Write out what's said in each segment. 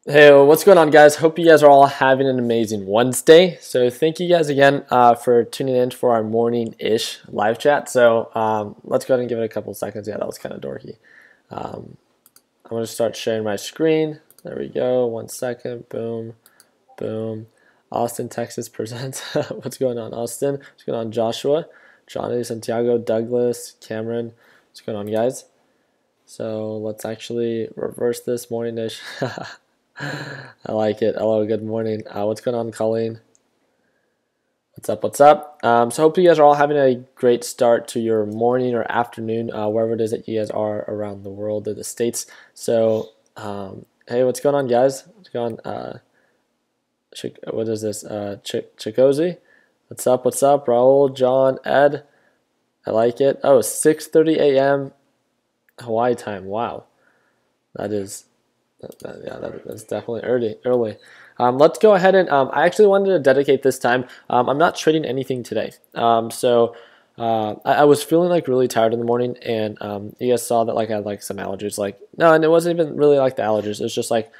Hey, what's going on, guys? Hope you guys are all having an amazing Wednesday. So thank you guys again for tuning in for our morning-ish live chat. So let's go ahead and give it a couple seconds. Yeah, that was kind of dorky. I'm going to start sharing my screen. There we go. 1 second. Boom, boom. Austin, Texas presents. What's going on, Austin? What's going on, Joshua? Johnny, Santiago, Douglas, Cameron. What's going on, guys? So let's actually reverse this morning-ish. I like it. Hello, good morning. What's going on, Colleen? What's up? What's up? So hope you guys are all having a great start to your morning or afternoon, wherever it is that you guys are around the world or the States. So, hey, what's going on, guys? What's going on? What is this? Chikozy? What's up? What's up? Raul, John, Ed. I like it. Oh, 6:30 a.m. Hawaii time. Wow. That's definitely early. Let's go ahead and I actually wanted to dedicate this time. I'm not trading anything today. I was feeling like really tired in the morning, and you guys saw that like I had like some allergies. No, and it wasn't even really like the allergies. It was just like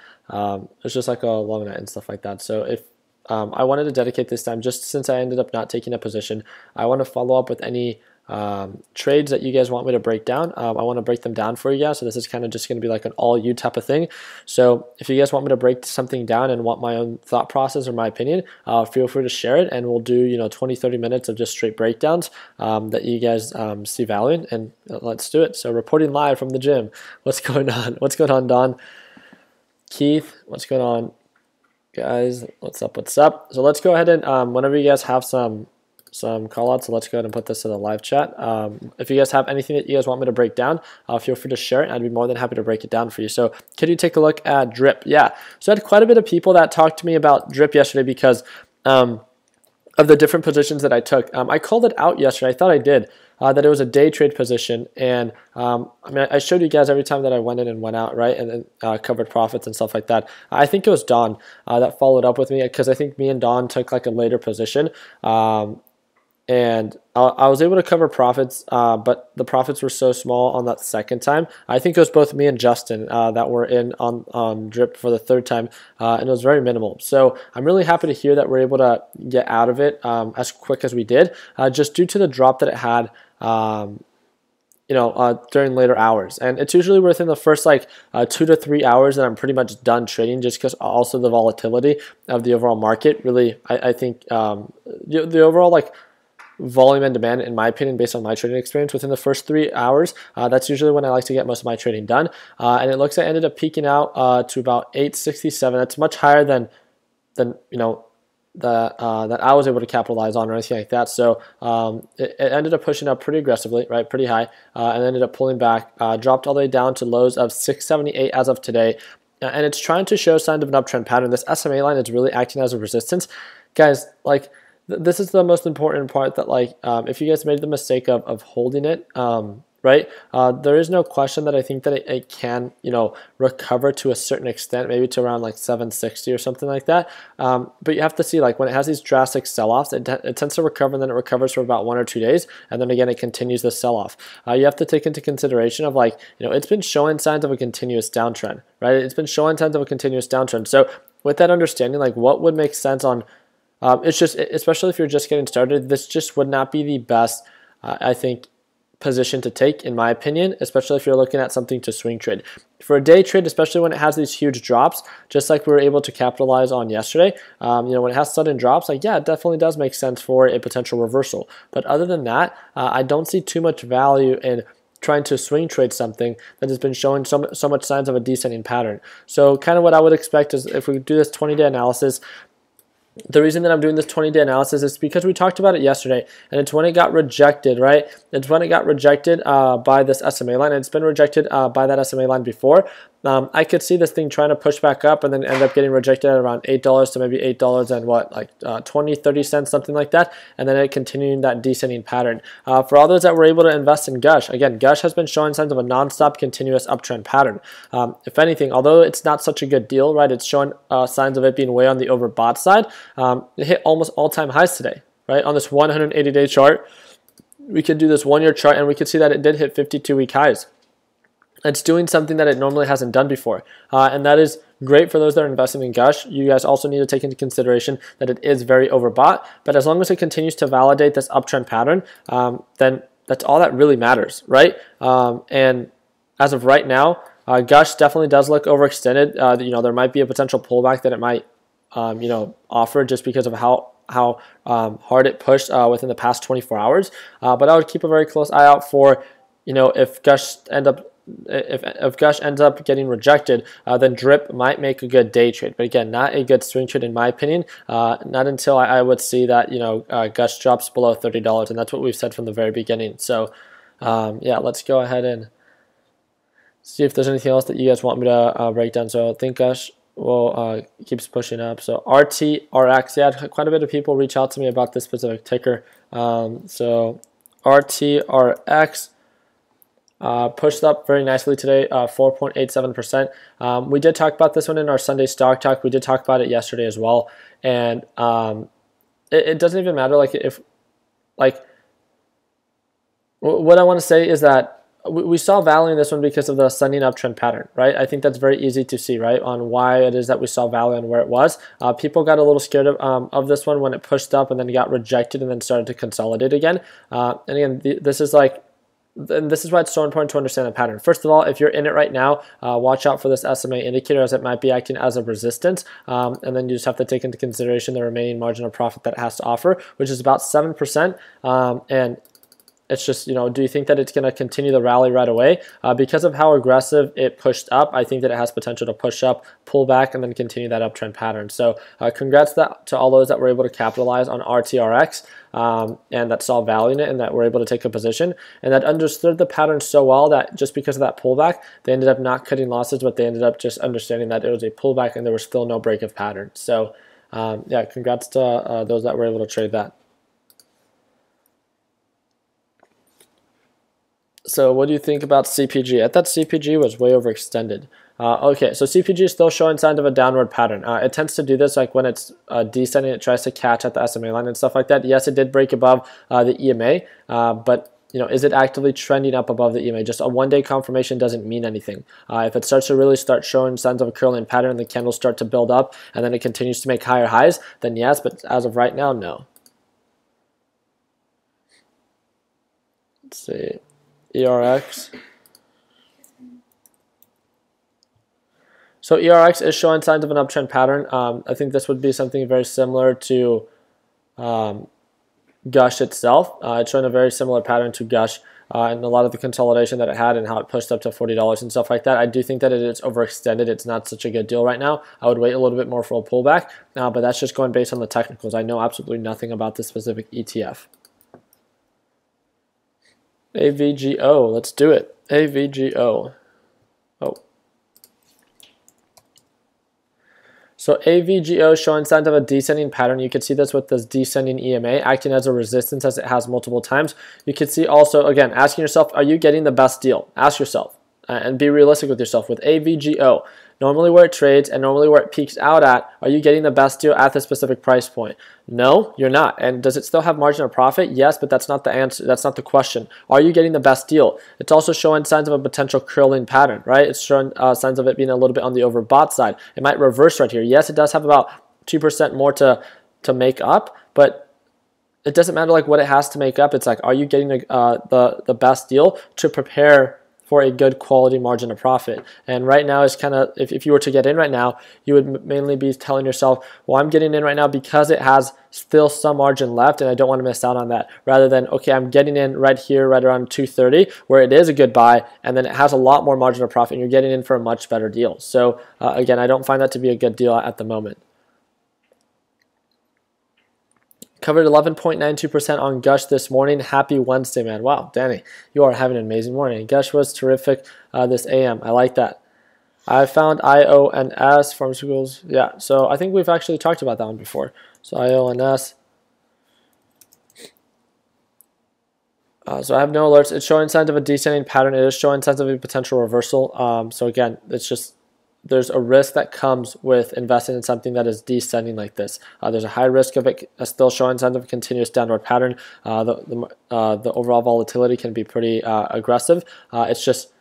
a long night and stuff like that. So if I wanted to dedicate this time, just since I ended up not taking a position, I want to follow up with any trades that you guys want me to break down. I want to break them down for you guys. So this is kind of just going to be like an all you type of thing. So if you guys want me to break something down and want my own thought process or my opinion, feel free to share it, and we'll do 20-30 minutes of just straight breakdowns that you guys see value in, and let's do it. So reporting live from the gym. What's going on? What's going on, Don? Keith, what's going on, guys? What's up? What's up? So let's go ahead and whenever you guys have some call outs, so let's go ahead and put this in the live chat. If you guys have anything that you guys want me to break down, feel free to share it. I'd be more than happy to break it down for you. So can you take a look at drip? Yeah, so I had quite a bit of people that talked to me about drip yesterday because of the different positions that I took. I called it out yesterday. I thought I did, that it was a day trade position, and I showed you guys every time that I went in and went out, right, and then covered profits and stuff like that. I think it was Don that followed up with me, because I think me and Don took like a later position. And I was able to cover profits, but the profits were so small on that second time. I think it was both me and Justin that were in on drip for the third time, and it was very minimal. So I'm really happy to hear that we're able to get out of it as quick as we did, just due to the drop that it had during later hours. And it's usually within the first 2 to 3 hours that I'm pretty much done trading, just because also the volatility of the overall market really, I think the overall volume and demand, in my opinion, based on my trading experience, within the first 3 hours, that's usually when I like to get most of my trading done. And it looks like I ended up peaking out to about 867. That's much higher than that I was able to capitalize on or anything like that. So it ended up pushing up pretty aggressively, right, pretty high, and ended up pulling back, dropped all the way down to lows of 678 as of today. And it's trying to show signs of an uptrend pattern. This SMA line is really acting as a resistance. Guys, this is the most important part, that if you guys made the mistake of holding it, right, there is no question that I think that it can recover to a certain extent, maybe to around 760 or something like that. But you have to see, when it has these drastic sell-offs, it tends to recover, and then it recovers for about 1 or 2 days, and then again it continues the sell-off. You have to take into consideration of it's been showing signs of a continuous downtrend, right? It's been showing signs of a continuous downtrend. So with that understanding, what would make sense on it's just, especially if you're just getting started, this just would not be the best, I think, position to take, in my opinion, especially if you're looking at something to swing trade. For a day trade, especially when it has these huge drops, just like we were able to capitalize on yesterday, when it has sudden drops, yeah, it definitely does make sense for a potential reversal. But other than that, I don't see too much value in trying to swing trade something that has been showing so much signs of a descending pattern. So kind of what I would expect is, if we do this 20-day analysis, the reason that I'm doing this 20-day analysis is because we talked about it yesterday, and it's when it got rejected, right? It's when it got rejected by this SMA line, and it's been rejected by that SMA line before. I could see this thing trying to push back up and then end up getting rejected at around $8 to maybe $8 and 20, 30 cents, something like that, and then it continuing that descending pattern. For all those that were able to invest in Gush, again, Gush has been showing signs of a non-stop continuous uptrend pattern. If anything, although it's not such a good deal, right, it's showing signs of it being way on the overbought side. It hit almost all-time highs today, right, on this 180-day chart. We could do this 1-year chart, and we could see that it did hit 52-week highs. it's doing something that it normally hasn't done before, and that is great for those that are investing in Gush. You guys also need to take into consideration that it is very overbought, but as long as it continues to validate this uptrend pattern, then that's all that really matters, right? And as of right now, Gush definitely does look overextended. There might be a potential pullback that it might, offer just because of how hard it pushed within the past 24 hours. But I would keep a very close eye out for, if Gush if Gush ends up getting rejected, then Drip might make a good day trade. But again, not a good swing trade in my opinion. Not until I would see that Gush drops below $30, and that's what we've said from the very beginning. So yeah, let's go ahead and see if there's anything else that you guys want me to break down. So I think Gush keeps pushing up. So RTRX, yeah, quite a bit of people reach out to me about this specific ticker. So RTRX pushed up very nicely today, 4.87%. We did talk about this one in our Sunday Stock Talk. We did talk about it yesterday as well. And it doesn't even matter, what I want to say is that we saw value in this one because of the ascending uptrend pattern, right? I think that's very easy to see, right, on why it is that we saw value and where it was. People got a little scared of this one when it pushed up and then got rejected and then started to consolidate again. And again, this is why it's so important to understand the pattern. First of all, if you're in it right now, watch out for this SMA indicator as it might be acting as a resistance. And then you just have to take into consideration the remaining margin of profit that it has to offer, which is about 7%. And it's just, do you think that it's going to continue the rally right away? Because of how aggressive it pushed up, I think that it has potential to push up, pull back, and then continue that uptrend pattern. So congrats to all those that were able to capitalize on RTRX and that saw value in it and that were able to take a position and that understood the pattern so well that just because of that pullback, they ended up not cutting losses, but they ended up just understanding that it was a pullback and there was still no break of pattern. So yeah, congrats to those that were able to trade that. So what do you think about CPG? I thought CPG was way overextended. Okay, so CPG is still showing signs of a downward pattern. It tends to do this like when it's descending, it tries to catch at the SMA line and stuff like that. Yes, it did break above the EMA, but is it actively trending up above the EMA? Just a one-day confirmation doesn't mean anything. If it starts to really start showing signs of a curling pattern, the candles start to build up, and then it continues to make higher highs, then yes, but as of right now, no. Let's see. ERX. So ERX is showing signs of an uptrend pattern. I think this would be something very similar to Gush itself. It's showing a very similar pattern to Gush and a lot of the consolidation that it had and how it pushed up to $40 and stuff like that. I do think that it is overextended. It's not such a good deal right now. I would wait a little bit more for a pullback, but that's just going based on the technicals. I know absolutely nothing about this specific ETF. AVGO, let's do it. AVGO. Oh. So AVGO showing signs of a descending pattern. You can see this with this descending EMA acting as a resistance as it has multiple times. You can see also, again, asking yourself, are you getting the best deal? Ask yourself and be realistic with yourself. With AVGO, normally where it trades and normally where it peaks out at, are you getting the best deal at this specific price point? No, you're not. And does it still have margin of profit? Yes, but that's not the answer. That's not the question. Are you getting the best deal? It's also showing signs of a potential curling pattern, right? It's showing signs of it being a little bit on the overbought side. It might reverse right here. Yes, it does have about 2% more to make up, but it doesn't matter like what it has to make up. It's like, are you getting the best deal to prepare for a good quality margin of profit? And right now is kind of, if you were to get in right now, you would mainly be telling yourself, well, I'm getting in right now because it has still some margin left and I don't want to miss out on that, rather than, okay, I'm getting in right here, right around 230, where it is a good buy, and then it has a lot more margin of profit and you're getting in for a much better deal. So again, I don't find that to be a good deal at the moment. Covered 11.92% on Gush this morning. Happy Wednesday, man. Wow, Danny, you are having an amazing morning. Gush was terrific this AM. I like that. I found IONS, pharmaceuticals. Yeah, so I think we've actually talked about that one before. So IONS. So I have no alerts. It's showing signs of a descending pattern. It is showing signs of a potential reversal. So again, it's just, there's a risk that comes with investing in something that is descending like this. There's a high risk of it still showing signs of a continuous downward pattern. The overall volatility can be pretty aggressive. It's just,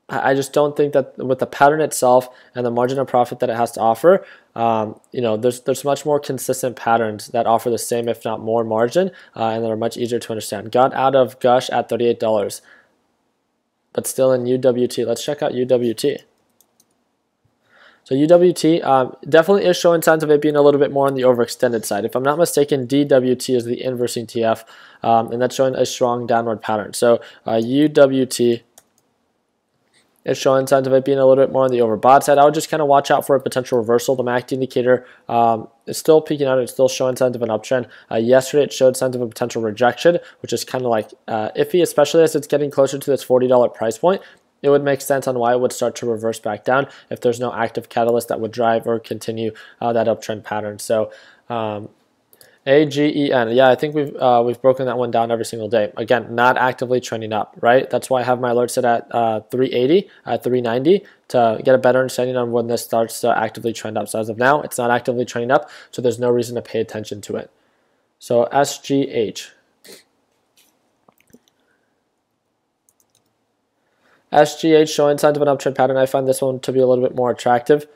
I just don't think that with the pattern itself and the margin of profit that it has to offer, there's much more consistent patterns that offer the same, if not more, margin, and that are much easier to understand. Got out of Gush at $38, but still in UWT. Let's check out UWT. So UWT definitely is showing signs of it being a little bit more on the overextended side. If I'm not mistaken, DWT is the inverse ETF, and that's showing a strong downward pattern. So UWT is showing signs of it being a little bit more on the overbought side. I would just kind of watch out for a potential reversal. The MACD indicator is still peaking out. It's still showing signs of an uptrend. Yesterday, it showed signs of a potential rejection, which is kind of like iffy, especially as it's getting closer to this $40 price point. It would make sense on why it would start to reverse back down if there's no active catalyst that would drive or continue that uptrend pattern. So AGEN, yeah, I think we've broken that one down every single day. Again, not actively trending up, right? That's why I have my alert set at 380, at 390 to get a better understanding on when this starts to actively trend up. So as of now, it's not actively trending up, so there's no reason to pay attention to it. So SGH. SGH showing signs of an uptrend pattern. I find this one to be a little bit more attractive.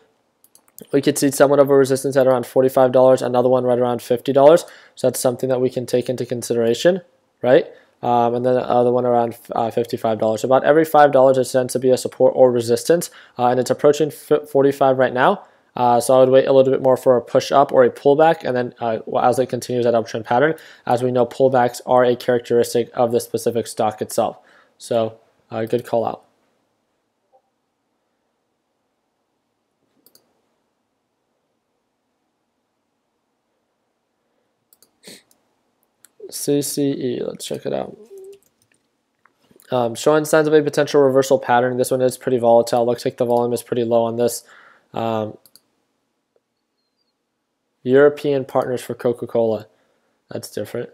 We could see somewhat of a resistance at around $45, another one right around $50. So that's something that we can take into consideration, right? And then the other one around $55. So about every $5 it tends to be a support or resistance, and it's approaching 45 right now. So I would wait a little bit more for a push up or a pullback, and then as it continues that uptrend pattern, as we know, pullbacks are a characteristic of the specific stock itself. So good call out. CCE, let's check it out. Showing signs of a potential reversal pattern. This one is pretty volatile. Looks like the volume is pretty low on this. European partners for Coca-Cola. That's different.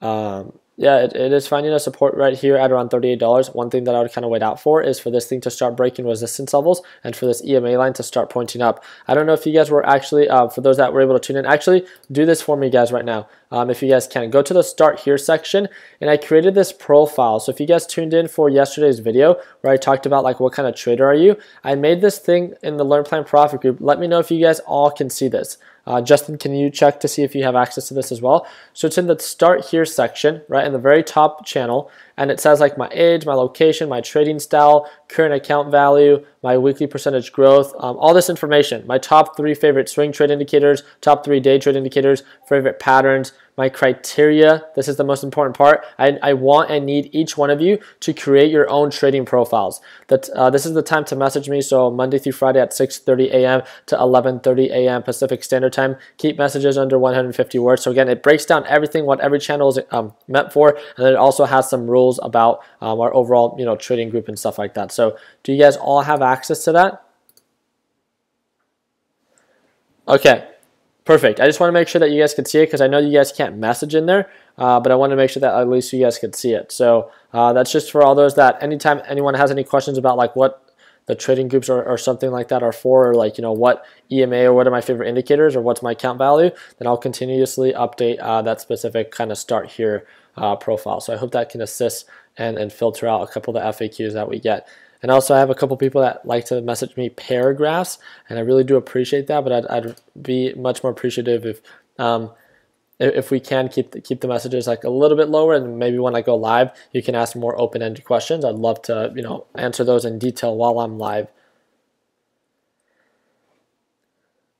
Yeah, it is finding a support right here at around $38. One thing that I would kind of wait out for is for this thing to start breaking resistance levels and for this EMA line to start pointing up. I don't know if you guys were actually, for those that were able to tune in, actually do this for me, guys, right now. If you guys can, go to the Start Here section, and I created this profile. So if you guys tuned in for yesterday's video where I talked about like what kind of trader are you, I made this thing in the Learn Plan Profit group. Let me know if you guys all can see this. Justin, can you check to see if you have access to this as well? So it's in the Start Here section, right, in the very top channel, and it says like my age, my location, my trading style, current account value, my weekly percentage growth, all this information, my top 3 favorite swing trade indicators, top 3 day trade indicators, favorite patterns, my criteria. This is the most important part. I want and need each one of you to create your own trading profiles. This is the time to message me. So Monday through Friday at 6:30 a.m. to 11:30 a.m. Pacific Standard Time. Keep messages under 150 words. So again, it breaks down everything, what every channel is meant for, and then it also has some rules about our overall trading group and stuff like that. So do you guys all have access to that? Okay. Perfect. I just want to make sure that you guys could see it because I know you guys can't message in there, but I want to make sure that at least you guys could see it. So that's just for all those that anytime anyone has any questions about like what the trading groups or something like that are for, or like what EMA or what are my favorite indicators or what's my account value, then I'll continuously update that specific kind of Start Here profile. So I hope that can assist and filter out a couple of the FAQs that we get. And also I have a couple people that like to message me paragraphs, and I really do appreciate that, but I'd be much more appreciative if we can keep the messages like a little bit lower, and maybe when I go live, you can ask more open-ended questions. I'd love to answer those in detail while I'm live.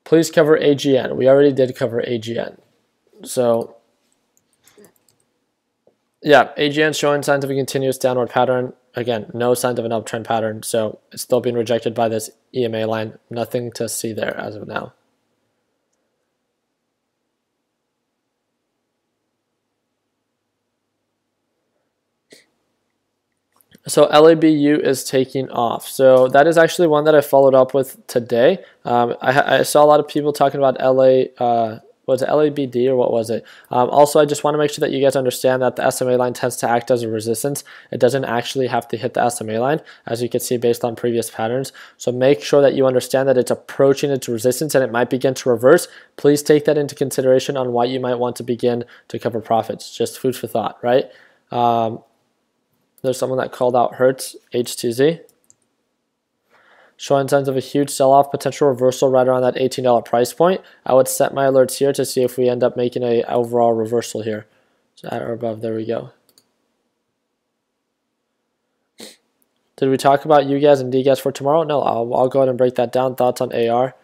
Please cover AGN. We already did cover AGN. So yeah, AGN showing signs of a continuous downward pattern. Again, no signs of an uptrend pattern, so it's still being rejected by this EMA line. Nothing to see there as of now. So LABU is taking off. So that is actually one that I followed up with today. I saw a lot of people talking about was it LABD or what was it? Also, I just want to make sure that you guys understand that the SMA line tends to act as a resistance. It doesn't actually have to hit the SMA line, as you can see based on previous patterns. So make sure that you understand that it's approaching its resistance and it might begin to reverse. Please take that into consideration on why you might want to begin to cover profits. Just food for thought, right? There's someone that called out Hertz, HTZ. showing signs of a huge sell-off, potential reversal right around that $18 price point. I would set my alerts here to see if we end up making a overall reversal here. So at or above, there we go. Did we talk about UGAS and DGAS for tomorrow? No, I'll go ahead and break that down. Thoughts on AR?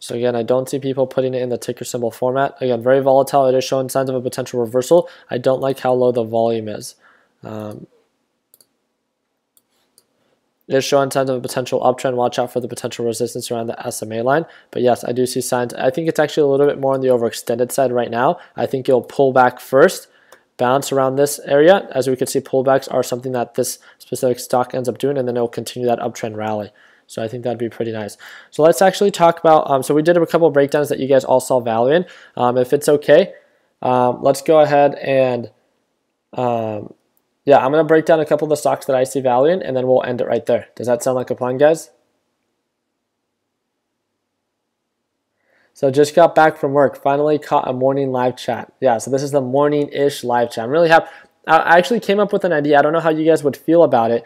So again, I don't see people putting it in the ticker symbol format. Again, very volatile. It is showing signs of a potential reversal. I don't like how low the volume is. It is showing signs of a potential uptrend. Watch out for the potential resistance around the SMA line. But yes, I do see signs. I think it's actually a little bit more on the overextended side right now. I think it'll pull back first, bounce around this area. As we can see, pullbacks are something that this specific stock ends up doing, and then it'll continue that uptrend rally. So I think that'd be pretty nice. So let's actually talk about, so we did a couple of breakdowns that you guys all saw value in. If it's okay, let's go ahead and, yeah, I'm going to break down a couple of the stocks that I see value in, and then we'll end it right there. Does that sound like a plan, guys? So just got back from work, finally caught a morning live chat. Yeah, so this is the morning-ish live chat. I'm really happy. I actually came up with an idea. I don't know how you guys would feel about it.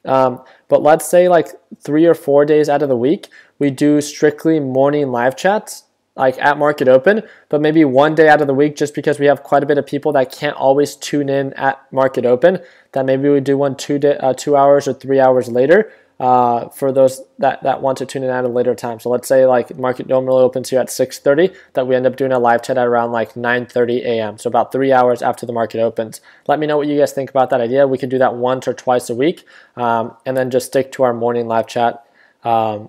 But let's say like 3 or 4 days out of the week, we do strictly morning live chats, like at market open, but maybe 1 day out of the week, just because we have quite a bit of people that can't always tune in at market open, that maybe we do one 2 hours or 3 hours later, for those that want to tune in at a later time. So let's say like market normally opens here at 6:30, that we end up doing a live chat at around like 9:30 a.m. So about 3 hours after the market opens. Let me know what you guys think about that idea. We could do that once or twice a week, and then just stick to our morning live chat at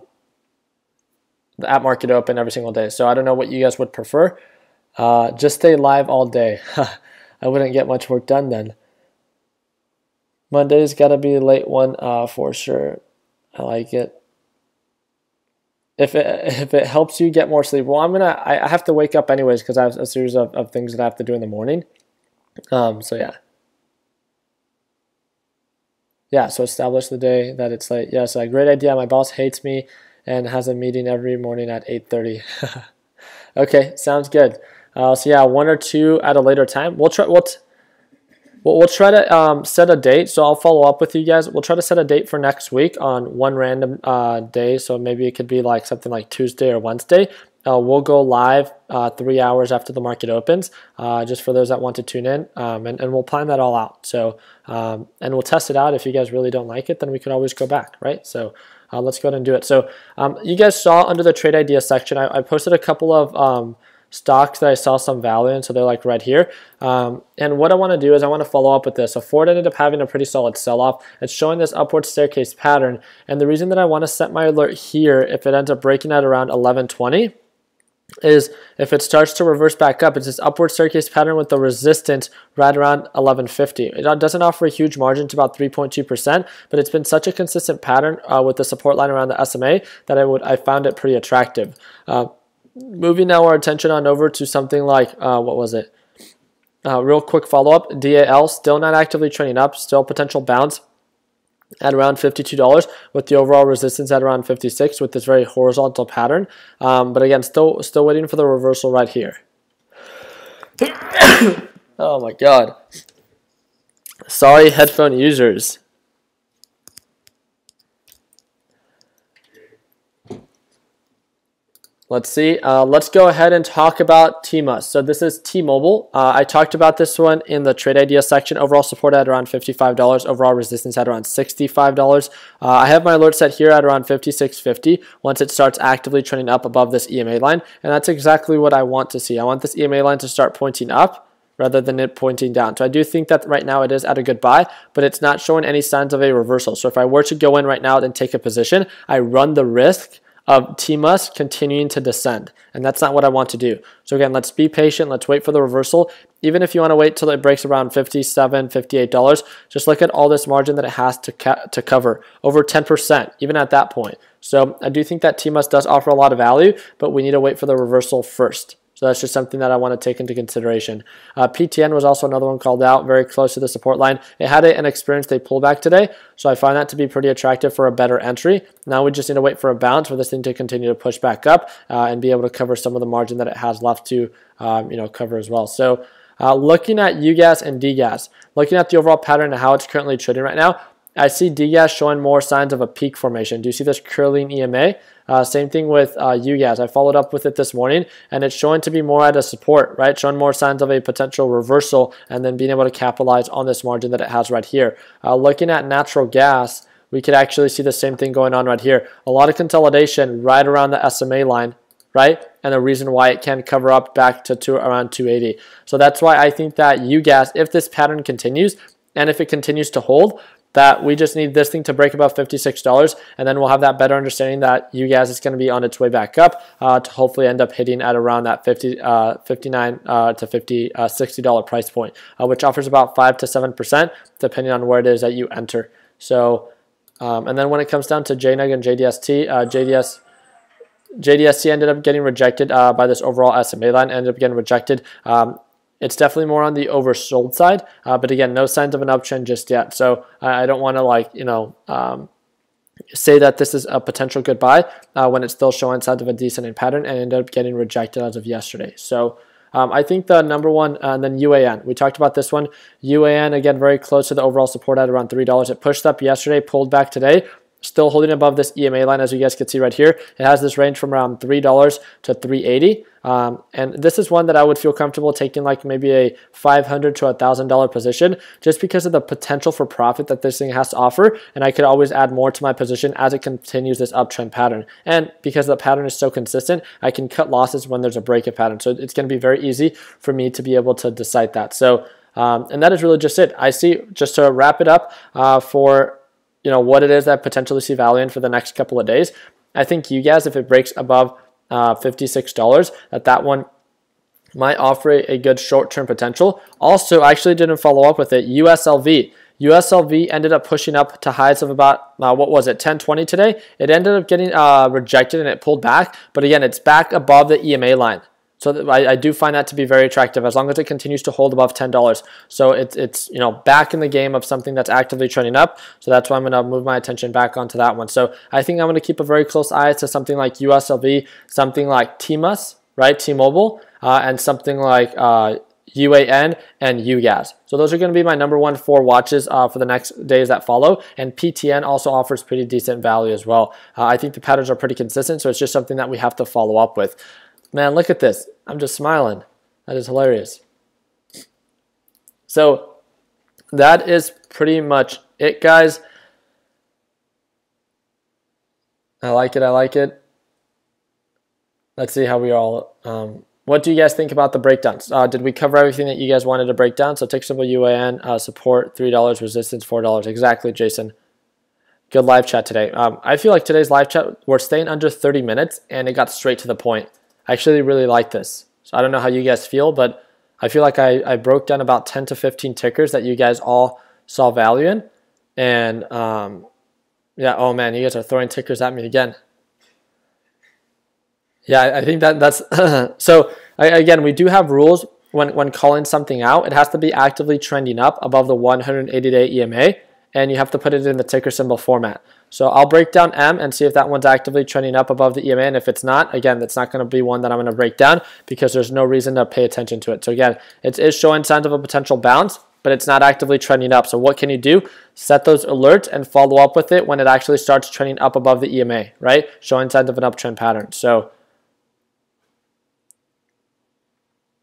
market open every single day. So I don't know what you guys would prefer. Just stay live all day. I wouldn't get much work done then. Monday's got to be a late one for sure. I like it. If it helps you get more sleep, well, I have to wake up anyways because I have a series of things that I have to do in the morning. So yeah. Yeah, so establish the day that it's late. Yeah, so great idea. My boss hates me and has a meeting every morning at 8:30. Okay, sounds good. So yeah, 1 or 2 at a later time. We'll try to set a date. So I'll follow up with you guys. We'll try to set a date for next week on one random day. So maybe it could be like something like Tuesday or Wednesday. We'll go live 3 hours after the market opens, just for those that want to tune in, and we'll plan that all out. So and we'll test it out. If you guys really don't like it, then we can always go back, right? So let's go ahead and do it. So you guys saw under the trade idea section, I posted a couple of stocks that I saw some value in, so they're like right here. And what I want to do is I want to follow up with this. So Ford ended up having a pretty solid sell-off. It's showing this upward staircase pattern, and the reason that I want to set my alert here, if it ends up breaking at around 1120, is if it starts to reverse back up, it's this upward staircase pattern with the resistance right around 1150. It doesn't offer a huge margin to about 3.2%, but it's been such a consistent pattern with the support line around the SMA that I found it pretty attractive. Moving now our attention on over to something like, what was it? Real quick follow-up, DAL, still not actively trending up, still potential bounce at around $52 with the overall resistance at around 56 with this very horizontal pattern. But again, still waiting for the reversal right here. Oh my God. Sorry, headphone users. Let's see. Let's go ahead and talk about TMUS. So this is T-Mobile. I talked about this one in the trade idea section. Overall support at around $55. Overall resistance at around $65. I have my alert set here at around $56.50 once it starts actively trending up above this EMA line. And that's exactly what I want to see. I want this EMA line to start pointing up rather than it pointing down. So I do think that right now it is at a good buy, but it's not showing any signs of a reversal. So if I were to go in right now and take a position, I run the risk of TMUS continuing to descend, and that's not what I want to do. So again, let's be patient, let's wait for the reversal. Even if you want to wait till it breaks around $57, $58, just look at all this margin that it has to cover, over 10%, even at that point. So I do think that TMUS does offer a lot of value, but we need to wait for the reversal first. So that's just something that I want to take into consideration. PTN was also another one called out, very close to the support line. It had an experienced a pullback today, so I find that to be pretty attractive for a better entry. Now we just need to wait for a bounce for this thing to continue to push back up and be able to cover some of the margin that it has left to cover as well. So looking at UGAS and DGAS, looking at the overall pattern and how it's currently trading right now, I see DGAS showing more signs of a peak formation. Do you see this curling EMA? Same thing with UGAS. I followed up with it this morning, and it's showing to be more at a support, right? Showing more signs of a potential reversal and then being able to capitalize on this margin that it has right here. Looking at natural gas, we could actually see the same thing going on right here. A lot of consolidation right around the SMA line, right? And the reason why it can cover up back to around 280. So that's why I think that UGAS, if this pattern continues, and if it continues to hold, that we just need this thing to break above $56, and then we'll have that better understanding that UGAS is going to be on its way back up to hopefully end up hitting at around that $59 to $60 price point, which offers about 5 to 7% depending on where it is that you enter. So, and then when it comes down to JNUG and JDST, JDST ended up getting rejected by this overall SMA line, ended up getting rejected. It's definitely more on the oversold side, but again, no signs of an uptrend just yet. So I don't want to say that this is a potential good buy when it's still showing signs of a descending pattern and ended up getting rejected as of yesterday. So I think the number one, and then UAN. We talked about this one. UAN, again, very close to the overall support at around $3. It pushed up yesterday, pulled back today. Still holding above this EMA line, as you guys can see right here. It has this range from around $3 to $3.80. And this is one that I would feel comfortable taking like maybe a $500 to $1,000 position just because of the potential for profit that this thing has to offer. And I could always add more to my position as it continues this uptrend pattern. And because the pattern is so consistent, I can cut losses when there's a breakout pattern. So it's going to be very easy for me to be able to decide that. So, and that is really just it. I see, just to wrap it up for what it is that potentially see value in for the next couple of days. I think UGAS, if it breaks above $56, that one might offer a good short-term potential. Also, I actually didn't follow up with it. USLV. USLV ended up pushing up to highs of about, what was it, 1020 today? It ended up getting rejected and it pulled back. But again, it's back above the EMA line. So I do find that to be very attractive as long as it continues to hold above $10. So it's back in the game of something that's actively trending up. So that's why I'm going to move my attention back onto that one. So I think I'm going to keep a very close eye to something like USLV, something like TMUS, right, T-Mobile, and something like UAN and UGAS. So those are going to be my number 4 watches for the next days that follow. And PTN also offers pretty decent value as well. I think the patterns are pretty consistent, so it's just something that we have to follow up with. Man, look at this. I'm just smiling. That is hilarious. So that is pretty much it, guys. I like it. I like it. Let's see how we all... what do you guys think about the breakdowns? Did we cover everything that you guys wanted to break down? So tick symbol UAN, support $3, resistance $4. Exactly, Jason. Good live chat today. I feel like today's live chat, we're staying under 30 minutes, and it got straight to the point. I actually really like this. So I don't know how you guys feel, but I feel like I broke down about 10 to 15 tickers that you guys all saw value in. And yeah, oh man, you guys are throwing tickers at me again. Yeah, I think that's so again, we do have rules when calling something out. It has to be actively trending up above the 180-day EMA, and you have to put it in the ticker symbol format. So I'll break down M and see if that one's actively trending up above the EMA, and if it's not, again, that's not going to be one that I'm going to break down because there's no reason to pay attention to it. So again, it is showing signs of a potential bounce, but it's not actively trending up. So what can you do? Set those alerts and follow up with it when it actually starts trending up above the EMA, right? Showing signs of an uptrend pattern. So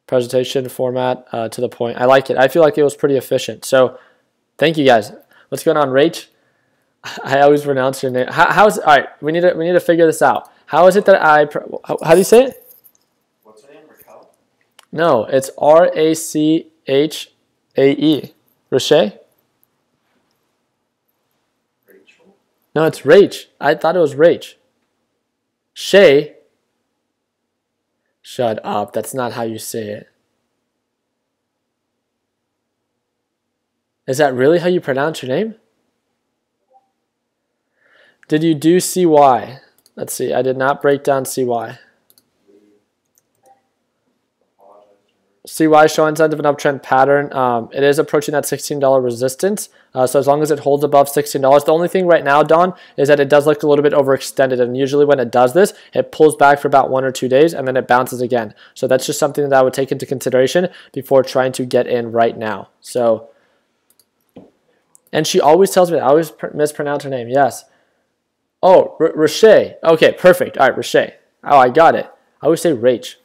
presentation format to the point. I like it. I feel like it was pretty efficient. So thank you guys. What's going on, Rach? I always pronounce your name. How's all right? We need to figure this out. How is it that how do you say it? What's your name, Raquel? No, it's Rachae. Rachae? Rachel? No, it's Rach. I thought it was Rach. Shay. Shut up. That's not how you say it. Is that really how you pronounce your name? Did you do CY? Let's see. I did not break down CY. CY showing signs of an uptrend pattern. It is approaching that $16 resistance. So as long as it holds above $16, the only thing right now, Don, is that it does look a little bit overextended. And usually when it does this, it pulls back for about 1 or 2 days and then it bounces again. So that's just something that I would take into consideration before trying to get in right now. So And she always tells me that. I always mispronounce her name. Yes. Oh, Roche. Okay, perfect. All right, Roche. Oh, I got it. I always say Rach.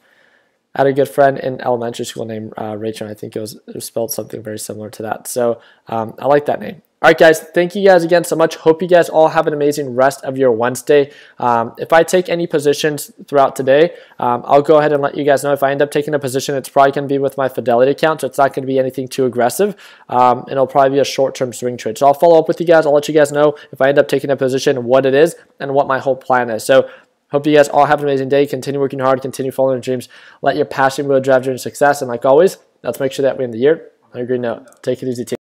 I had a good friend in elementary school named Rachel, and I think it was spelled something very similar to that. So I like that name. All right, guys, thank you guys again so much. Hope you guys all have an amazing rest of your Wednesday. If I take any positions throughout today, I'll go ahead and let you guys know. If I end up taking a position, it's probably going to be with my Fidelity account, so it's not going to be anything too aggressive, and it'll probably be a short-term swing trade. So I'll follow up with you guys. I'll let you guys know if I end up taking a position, what it is, and what my whole plan is. So hope you guys all have an amazing day. Continue working hard. Continue following your dreams. Let your passion really drive your success. And like always, let's make sure that we end the year on a green note. Take it easy, team.